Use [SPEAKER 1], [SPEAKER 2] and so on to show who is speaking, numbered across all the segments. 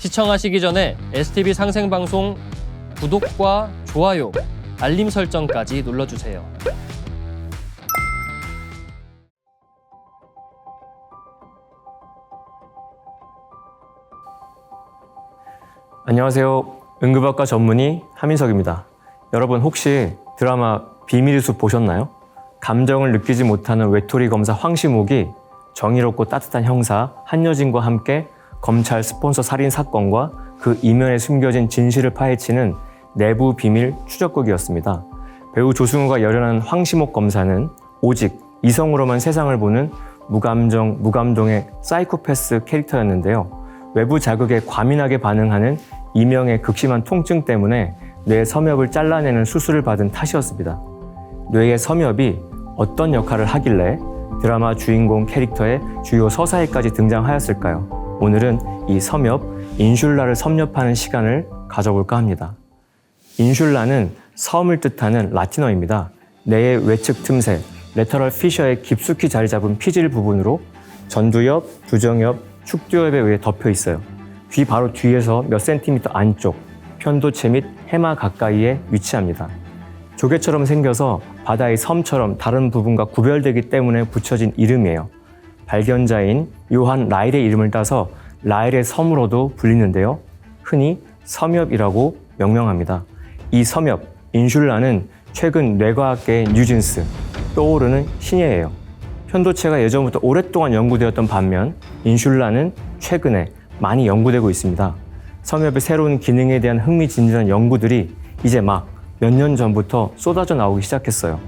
[SPEAKER 1] 시청하시기 전에 STV 상생방송 구독과 좋아요, 알림 설정까지 눌러주세요.
[SPEAKER 2] 안녕하세요. 응급학과 전문의 하민석입니다. 여러분 혹시 드라마 비밀의 숲 보셨나요? 감정을 느끼지 못하는 외톨이 검사 황시목이 정의롭고 따뜻한 형사 한여진과 함께 검찰 스폰서 살인 사건과 그 이면에 숨겨진 진실을 파헤치는 내부 비밀 추적극이었습니다. 배우 조승우가 열연한 황시목 검사는 오직 이성으로만 세상을 보는 무감동의 사이코패스 캐릭터였는데요. 외부 자극에 과민하게 반응하는 이명의 극심한 통증 때문에 뇌 섬엽을 잘라내는 수술을 받은 탓이었습니다. 뇌의 섬엽이 어떤 역할을 하길래 드라마 주인공 캐릭터의 주요 서사에까지 등장하였을까요? 오늘은 이 섬엽, 인슐라를 섭렵하는 시간을 가져볼까 합니다. 인슐라는 섬을 뜻하는 라틴어입니다. 뇌의 외측 틈새, 레터럴 피셔에 깊숙이 자리 잡은 피질 부분으로 전두엽, 두정엽, 축두엽에 의해 덮여 있어요. 귀 바로 뒤에서 몇 센티미터 안쪽, 편도체 및 해마 가까이에 위치합니다. 조개처럼 생겨서 바다의 섬처럼 다른 부분과 구별되기 때문에 붙여진 이름이에요. 발견자인 요한 라일의 이름을 따서 라일의 섬으로도 불리는데요. 흔히 섬엽이라고 명명합니다. 이 섬엽, 인슐라는 최근 뇌과학계의 뉴진스, 떠오르는 신예예요. 편도체가 예전부터 오랫동안 연구되었던 반면 인슐라는 최근에 많이 연구되고 있습니다. 섬엽의 새로운 기능에 대한 흥미진진한 연구들이 이제 막 몇 년 전부터 쏟아져 나오기 시작했어요.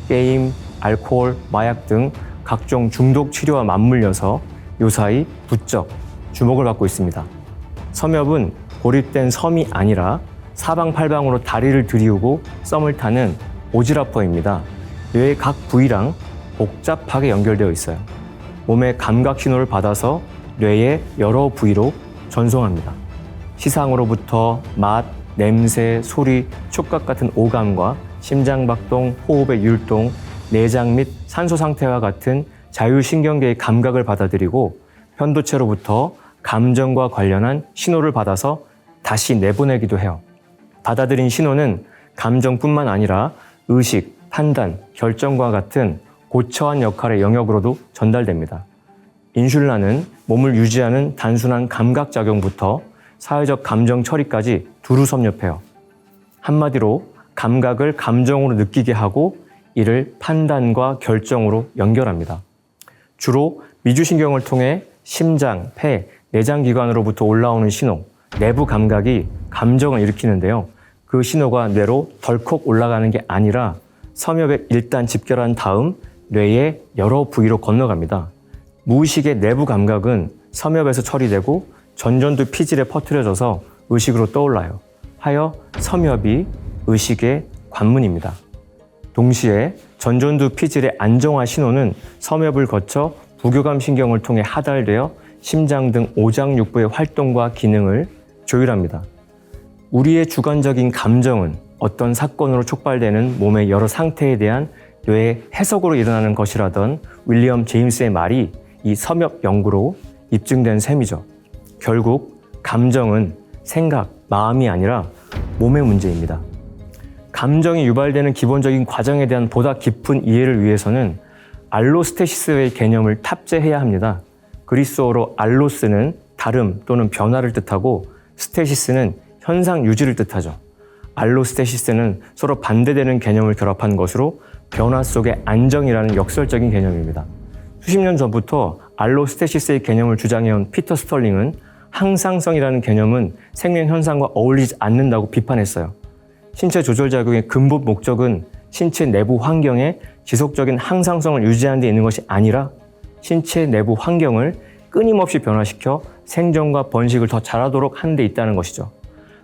[SPEAKER 2] 게임, 알코올, 마약 등 각종 중독 치료와 맞물려서 요사이 부쩍 주목을 받고 있습니다. 섬엽은 고립된 섬이 아니라 사방팔방으로 다리를 들이우고 썸을 타는 오지라퍼입니다. 뇌의 각 부위랑 복잡하게 연결되어 있어요. 몸의 감각 신호를 받아서 뇌의 여러 부위로 전송합니다. 시상으로부터 맛, 냄새, 소리, 촉각 같은 오감과 심장박동, 호흡의 율동, 내장 및 산소 상태와 같은 자율신경계의 감각을 받아들이고 편도체로부터 감정과 관련한 신호를 받아서 다시 내보내기도 해요. 받아들인 신호는 감정뿐만 아니라 의식, 판단, 결정과 같은 고처한 역할의 영역으로도 전달됩니다. 인슐라는 몸을 유지하는 단순한 감각작용부터 사회적 감정 처리까지 두루 섭렵해요. 한마디로 감각을 감정으로 느끼게 하고 이를 판단과 결정으로 연결합니다. 주로 미주신경을 통해 심장, 폐, 내장기관으로부터 올라오는 신호, 내부 감각이 감정을 일으키는데요. 그 신호가 뇌로 덜컥 올라가는 게 아니라 섬엽에 일단 집결한 다음 뇌의 여러 부위로 건너갑니다. 무의식의 내부 감각은 섬엽에서 처리되고 전전두 피질에 퍼뜨려져서 의식으로 떠올라요. 하여 섬엽이 의식의 관문입니다. 동시에 전전두 피질의 안정화 신호는 섬엽을 거쳐 부교감 신경을 통해 하달되어 심장 등 오장육부의 활동과 기능을 조율합니다. 우리의 주관적인 감정은 어떤 사건으로 촉발되는 몸의 여러 상태에 대한 뇌의 해석으로 일어나는 것이라던 윌리엄 제임스의 말이 이 섬엽 연구로 입증된 셈이죠. 결국 감정은 생각, 마음이 아니라 몸의 문제입니다. 감정이 유발되는 기본적인 과정에 대한 보다 깊은 이해를 위해서는 알로스테시스의 개념을 탑재해야 합니다. 그리스어로 알로스는 다름 또는 변화를 뜻하고 스테시스는 현상 유지를 뜻하죠. 알로스테시스는 서로 반대되는 개념을 결합한 것으로 변화 속의 안정이라는 역설적인 개념입니다. 수십 년 전부터 알로스테시스의 개념을 주장해온 피터 스털링은 항상성이라는 개념은 생명 현상과 어울리지 않는다고 비판했어요. 신체 조절작용의 근본 목적은 신체 내부 환경에 지속적인 항상성을 유지하는 데 있는 것이 아니라 신체 내부 환경을 끊임없이 변화시켜 생존과 번식을 더 잘하도록 하는 데 있다는 것이죠.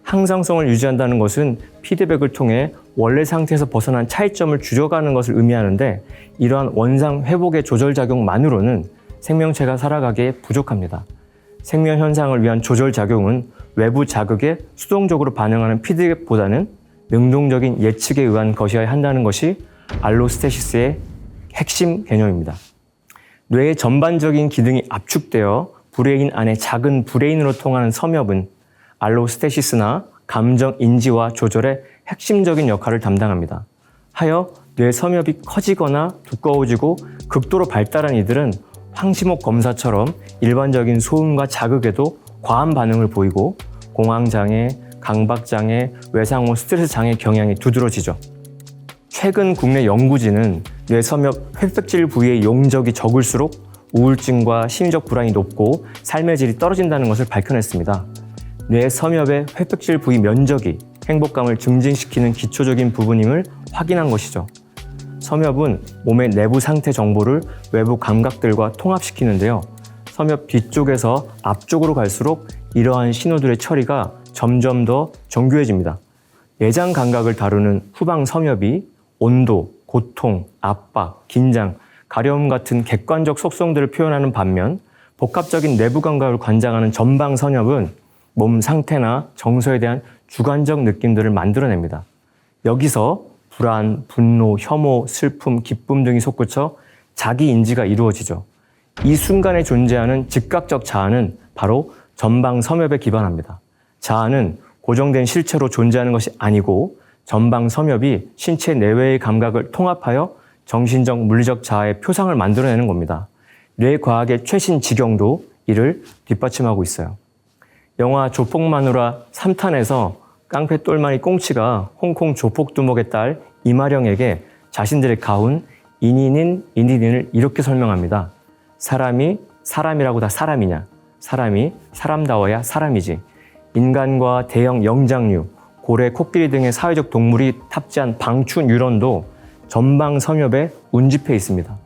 [SPEAKER 2] 항상성을 유지한다는 것은 피드백을 통해 원래 상태에서 벗어난 차이점을 줄여가는 것을 의미하는데 이러한 원상 회복의 조절작용만으로는 생명체가 살아가기에 부족합니다. 생명 현상을 위한 조절작용은 외부 자극에 수동적으로 반응하는 피드백보다는 능동적인 예측에 의한 것이어야 한다는 것이 알로스테시스의 핵심 개념입니다. 뇌의 전반적인 기능이 압축되어 브레인 안에 작은 브레인으로 통하는 섬엽은 알로스테시스나 감정 인지와 조절의 핵심적인 역할을 담당합니다. 하여 뇌 섬엽이 커지거나 두꺼워지고 극도로 발달한 이들은 황시목 검사처럼 일반적인 소음과 자극에도 과한 반응을 보이고 공황장애, 강박장애, 외상후 스트레스 장애 경향이 두드러지죠. 최근 국내 연구진은 뇌 섬엽 회백질 부위의 용적이 적을수록 우울증과 심리적 불안이 높고 삶의 질이 떨어진다는 것을 밝혀냈습니다. 뇌 섬엽의 회백질 부위 면적이 행복감을 증진시키는 기초적인 부분임을 확인한 것이죠. 섬엽은 몸의 내부 상태 정보를 외부 감각들과 통합시키는데요. 섬엽 뒤쪽에서 앞쪽으로 갈수록 이러한 신호들의 처리가 점점 더 정교해집니다. 내장 감각을 다루는 후방 섬엽이 온도, 고통, 압박, 긴장, 가려움 같은 객관적 속성들을 표현하는 반면 복합적인 내부 감각을 관장하는 전방 섬엽은 몸 상태나 정서에 대한 주관적 느낌들을 만들어냅니다. 여기서 불안, 분노, 혐오, 슬픔, 기쁨 등이 솟구쳐 자기 인지가 이루어지죠. 이 순간에 존재하는 즉각적 자아는 바로 전방 섬엽에 기반합니다. 자아는 고정된 실체로 존재하는 것이 아니고 전방 섬엽이 신체 내외의 감각을 통합하여 정신적, 물리적 자아의 표상을 만들어내는 겁니다. 뇌과학의 최신 지경도 이를 뒷받침하고 있어요. 영화 조폭마누라 3탄에서 깡패 똘마니 꽁치가 홍콩 조폭두목의 딸 이마령에게 자신들의 가훈 인인을 이렇게 설명합니다. 사람이 사람이라고 다 사람이냐? 사람이 사람다워야 사람이지. 인간과 대형 영장류, 고래, 코끼리 등의 사회적 동물이 탑재한 방추 뉴런도 전방 섬엽에 운집해 있습니다.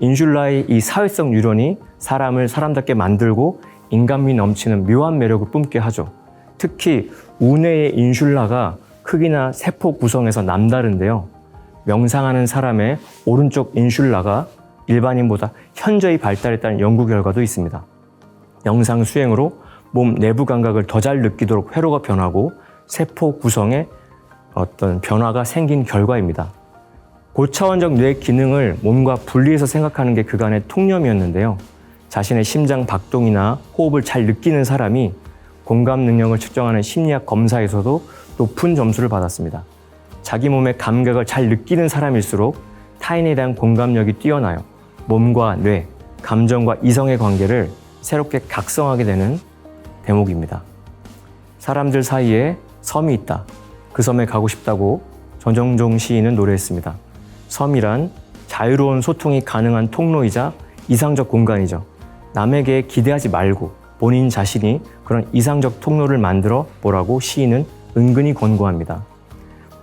[SPEAKER 2] 인슐라의 이 사회성 뉴런이 사람을 사람답게 만들고 인간미 넘치는 묘한 매력을 뿜게 하죠. 특히 우뇌의 인슐라가 크기나 세포 구성에서 남다른데요. 명상하는 사람의 오른쪽 인슐라가 일반인보다 현저히 발달했다는 연구 결과도 있습니다. 명상 수행으로 몸 내부 감각을 더 잘 느끼도록 회로가 변하고 세포 구성에 어떤 변화가 생긴 결과입니다. 고차원적 뇌 기능을 몸과 분리해서 생각하는 게 그간의 통념이었는데요. 자신의 심장 박동이나 호흡을 잘 느끼는 사람이 공감 능력을 측정하는 심리학 검사에서도 높은 점수를 받았습니다. 자기 몸의 감각을 잘 느끼는 사람일수록 타인에 대한 공감력이 뛰어나요. 몸과 뇌, 감정과 이성의 관계를 새롭게 각성하게 되는 대목입니다. 사람들 사이에 섬이 있다. 그 섬에 가고 싶다고 전정종 시인은 노래했습니다. 섬이란 자유로운 소통이 가능한 통로이자 이상적 공간이죠. 남에게 기대하지 말고 본인 자신이 그런 이상적 통로를 만들어 보라고 시인은 은근히 권고합니다.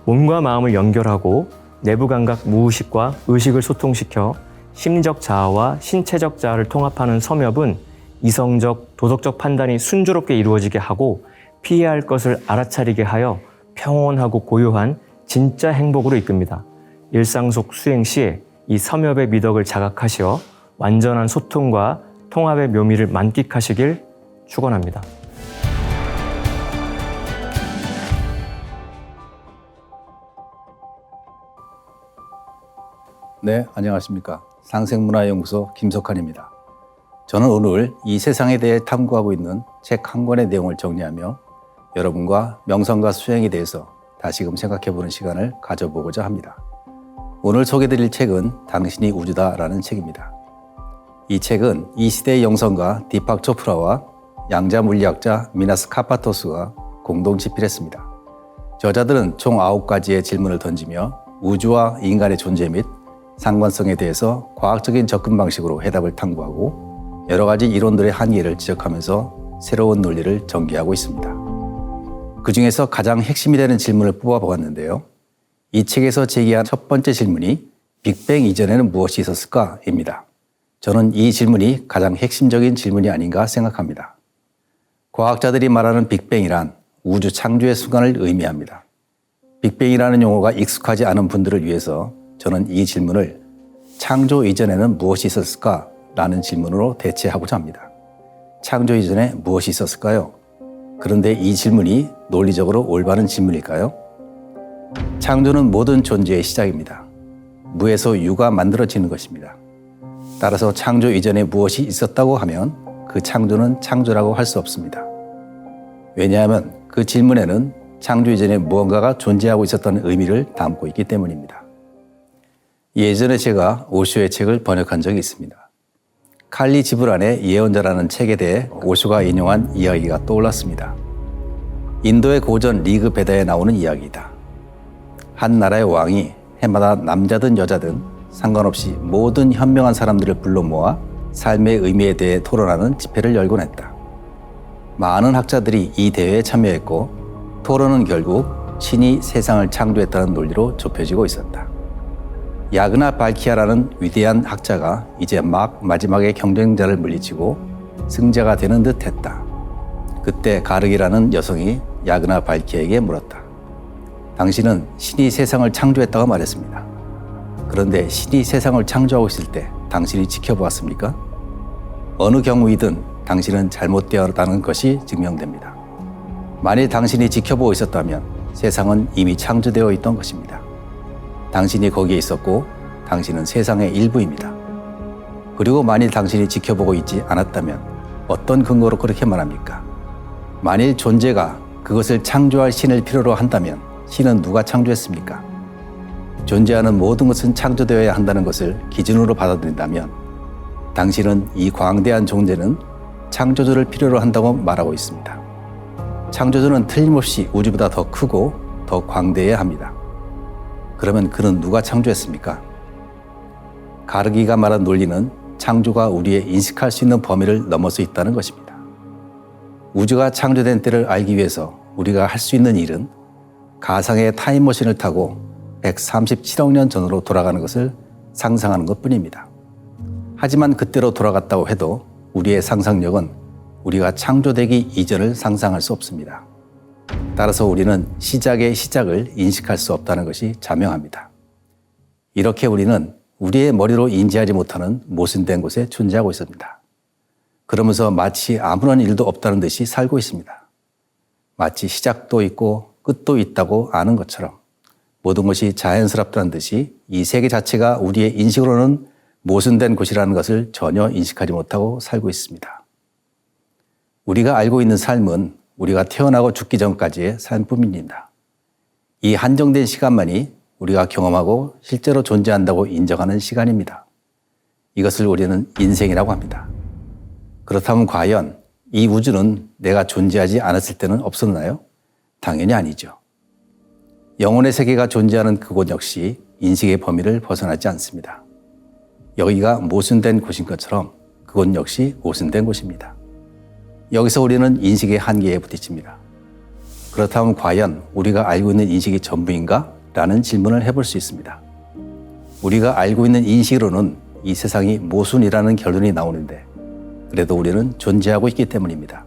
[SPEAKER 2] 몸과 마음을 연결하고 내부 감각 무의식과 의식을 소통시켜 심리적 자아와 신체적 자아를 통합하는 섬엽은 이성적, 도덕적 판단이 순조롭게 이루어지게 하고 피해야 할 것을 알아차리게 하여 평온하고 고요한 진짜 행복으로 이끕니다. 일상 속 수행 시에 이 섬엽의 미덕을 자각하시어 완전한 소통과 통합의 묘미를 만끽하시길 축원합니다.
[SPEAKER 3] 네, 안녕하십니까. 상생문화연구소 김석환입니다. 저는 오늘 이 세상에 대해 탐구하고 있는 책 한 권의 내용을 정리하며 여러분과 명상과 수행에 대해서 다시금 생각해보는 시간을 가져보고자 합니다. 오늘 소개드릴 책은 당신이 우주다라는 책입니다. 이 책은 이 시대의 영성가 디팍 초프라와 양자 물리학자 미나스 카파토스가 공동 집필했습니다. 저자들은 총 9가지의 질문을 던지며 우주와 인간의 존재 및 상관성에 대해서 과학적인 접근 방식으로 해답을 탐구하고 여러 가지 이론들의 한계를 지적하면서 새로운 논리를 전개하고 있습니다. 그 중에서 가장 핵심이 되는 질문을 뽑아보았는데요. 이 책에서 제기한 첫 번째 질문이 빅뱅 이전에는 무엇이 있었을까?입니다. 저는 이 질문이 가장 핵심적인 질문이 아닌가 생각합니다. 과학자들이 말하는 빅뱅이란 우주 창조의 순간을 의미합니다. 빅뱅이라는 용어가 익숙하지 않은 분들을 위해서 저는 이 질문을 창조 이전에는 무엇이 있었을까? 라는 질문으로 대체하고자 합니다. 창조 이전에 무엇이 있었을까요? 그런데 이 질문이 논리적으로 올바른 질문일까요? 창조는 모든 존재의 시작입니다. 무에서 유가 만들어지는 것입니다. 따라서 창조 이전에 무엇이 있었다고 하면 그 창조는 창조라고 할 수 없습니다. 왜냐하면 그 질문에는 창조 이전에 무언가가 존재하고 있었다는 의미를 담고 있기 때문입니다. 예전에 제가 오쇼의 책을 번역한 적이 있습니다. 칼리 지브란의 예언자라는 책에 대해 오쇼가 인용한 이야기가 떠올랐습니다. 인도의 고전 리그 베다에 나오는 이야기이다. 한 나라의 왕이 해마다 남자든 여자든 상관없이 모든 현명한 사람들을 불러 모아 삶의 의미에 대해 토론하는 집회를 열곤 했다. 많은 학자들이 이 대회에 참여했고 토론은 결국 신이 세상을 창조했다는 논리로 좁혀지고 있었다. 야그나 발키아라는 위대한 학자가 이제 막 마지막에 경쟁자를 물리치고 승자가 되는 듯 했다. 그때 가르기라는 여성이 야그나 발키아에게 물었다. 당신은 신이 세상을 창조했다고 말했습니다. 그런데 신이 세상을 창조하고 있을 때 당신이 지켜보았습니까? 어느 경우이든 당신은 잘못되었다는 것이 증명됩니다. 만일 당신이 지켜보고 있었다면 세상은 이미 창조되어 있던 것입니다. 당신이 거기에 있었고 당신은 세상의 일부입니다. 그리고 만일 당신이 지켜보고 있지 않았다면 어떤 근거로 그렇게 말합니까? 만일 존재가 그것을 창조할 신을 필요로 한다면 신은 누가 창조했습니까? 존재하는 모든 것은 창조되어야 한다는 것을 기준으로 받아들인다면 당신은 이 광대한 존재는 창조주를 필요로 한다고 말하고 있습니다. 창조주는 틀림없이 우주보다 더 크고 더 광대해야 합니다. 그러면 그는 누가 창조했습니까? 가르기가 말한 논리는 창조가 우리의 인식할 수 있는 범위를 넘어서 있다는 것입니다. 우주가 창조된 때를 알기 위해서 우리가 할 수 있는 일은 가상의 타임머신을 타고 137억 년 전으로 돌아가는 것을 상상하는 것뿐입니다. 하지만 그때로 돌아갔다고 해도 우리의 상상력은 우리가 창조되기 이전을 상상할 수 없습니다. 따라서 우리는 시작의 시작을 인식할 수 없다는 것이 자명합니다. 이렇게 우리는 우리의 머리로 인지하지 못하는 모순된 곳에 존재하고 있습니다. 그러면서 마치 아무런 일도 없다는 듯이 살고 있습니다. 마치 시작도 있고 끝도 있다고 아는 것처럼 모든 것이 자연스럽다는 듯이 이 세계 자체가 우리의 인식으로는 모순된 곳이라는 것을 전혀 인식하지 못하고 살고 있습니다. 우리가 알고 있는 삶은 우리가 태어나고 죽기 전까지의 삶뿐입니다. 이 한정된 시간만이 우리가 경험하고 실제로 존재한다고 인정하는 시간입니다. 이것을 우리는 인생이라고 합니다. 그렇다면 과연 이 우주는 내가 존재하지 않았을 때는 없었나요? 당연히 아니죠. 영혼의 세계가 존재하는 그곳 역시 인식의 범위를 벗어나지 않습니다. 여기가 모순된 곳인 것처럼 그곳 역시 모순된 곳입니다. 여기서 우리는 인식의 한계에 부딪힙니다. 그렇다면 과연 우리가 알고 있는 인식이 전부인가? 라는 질문을 해볼 수 있습니다. 우리가 알고 있는 인식으로는 이 세상이 모순이라는 결론이 나오는데 그래도 우리는 존재하고 있기 때문입니다.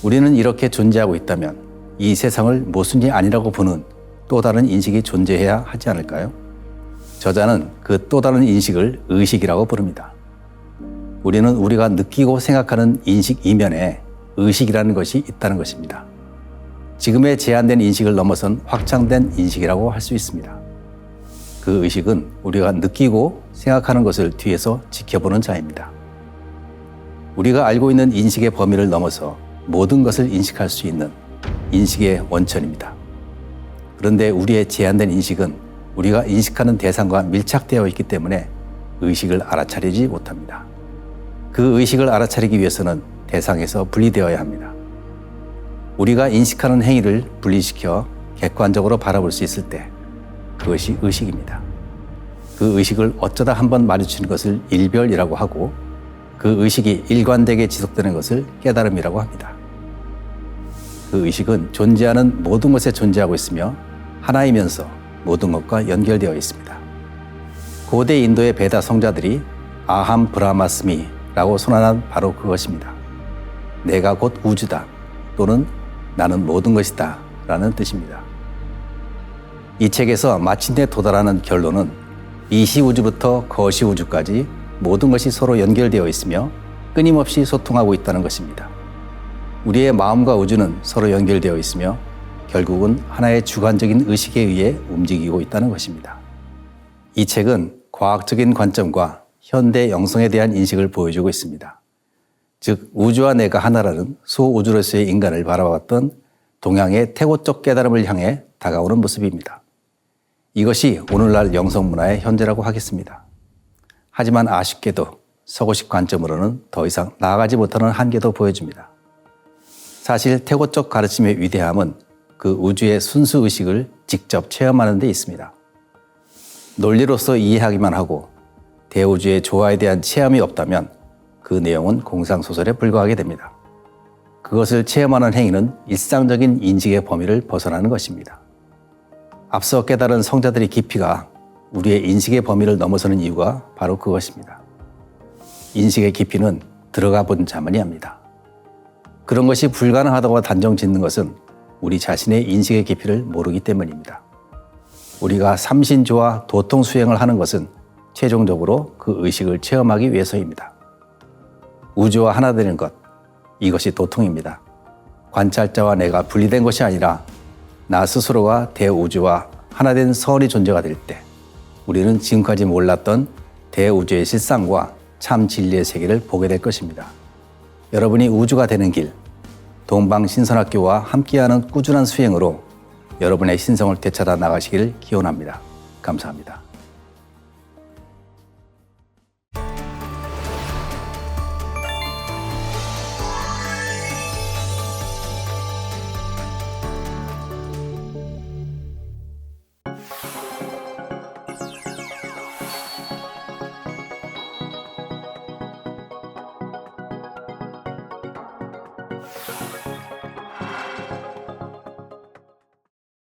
[SPEAKER 3] 우리는 이렇게 존재하고 있다면 이 세상을 모순이 아니라고 보는 또 다른 인식이 존재해야 하지 않을까요? 저자는 그 또 다른 인식을 의식이라고 부릅니다. 우리는 우리가 느끼고 생각하는 인식 이면에 의식이라는 것이 있다는 것입니다. 지금의 제한된 인식을 넘어선 확장된 인식이라고 할 수 있습니다. 그 의식은 우리가 느끼고 생각하는 것을 뒤에서 지켜보는 자입니다. 우리가 알고 있는 인식의 범위를 넘어서 모든 것을 인식할 수 있는 인식의 원천입니다. 그런데 우리의 제한된 인식은 우리가 인식하는 대상과 밀착되어 있기 때문에 의식을 알아차리지 못합니다. 그 의식을 알아차리기 위해서는 대상에서 분리되어야 합니다. 우리가 인식하는 행위를 분리시켜 객관적으로 바라볼 수 있을 때 그것이 의식입니다. 그 의식을 어쩌다 한번 마주치는 것을 일별이라고 하고 그 의식이 일관되게 지속되는 것을 깨달음이라고 합니다. 그 의식은 존재하는 모든 것에 존재하고 있으며 하나이면서 모든 것과 연결되어 있습니다. 고대 인도의 베다 성자들이 아함 브라마스미 라고 선언한 바로 그것입니다. 내가 곧 우주다 또는 나는 모든 것이다 라는 뜻입니다. 이 책에서 마침내 도달하는 결론은 이시 우주부터 거시 우주까지 모든 것이 서로 연결되어 있으며 끊임없이 소통하고 있다는 것입니다. 우리의 마음과 우주는 서로 연결되어 있으며 결국은 하나의 주관적인 의식에 의해 움직이고 있다는 것입니다. 이 책은 과학적인 관점과 현대 영성에 대한 인식을 보여주고 있습니다. 즉 우주와 내가 하나라는 소우주로서의 인간을 바라봤던 동양의 태고적 깨달음을 향해 다가오는 모습입니다. 이것이 오늘날 영성문화의 현재라고 하겠습니다. 하지만 아쉽게도 서구식 관점으로는 더 이상 나아가지 못하는 한계도 보여줍니다. 사실 태고적 가르침의 위대함은 그 우주의 순수의식을 직접 체험하는 데 있습니다. 논리로서 이해하기만 하고 대우주의 조화에 대한 체험이 없다면 그 내용은 공상소설에 불과하게 됩니다. 그것을 체험하는 행위는 일상적인 인식의 범위를 벗어나는 것입니다. 앞서 깨달은 성자들의 깊이가 우리의 인식의 범위를 넘어서는 이유가 바로 그것입니다. 인식의 깊이는 들어가 본 자만이 합니다. 그런 것이 불가능하다고 단정 짓는 것은 우리 자신의 인식의 깊이를 모르기 때문입니다. 우리가 삼신조화 도통수행을 하는 것은 최종적으로 그 의식을 체험하기 위해서입니다. 우주와 하나 되는 것, 이것이 도통입니다. 관찰자와 내가 분리된 것이 아니라 나 스스로가 대우주와 하나 된 선의 존재가 될 때 우리는 지금까지 몰랐던 대우주의 실상과 참 진리의 세계를 보게 될 것입니다. 여러분이 우주가 되는 길, 동방신선학교와 함께하는 꾸준한 수행으로 여러분의 신성을 되찾아 나가시기를 기원합니다. 감사합니다.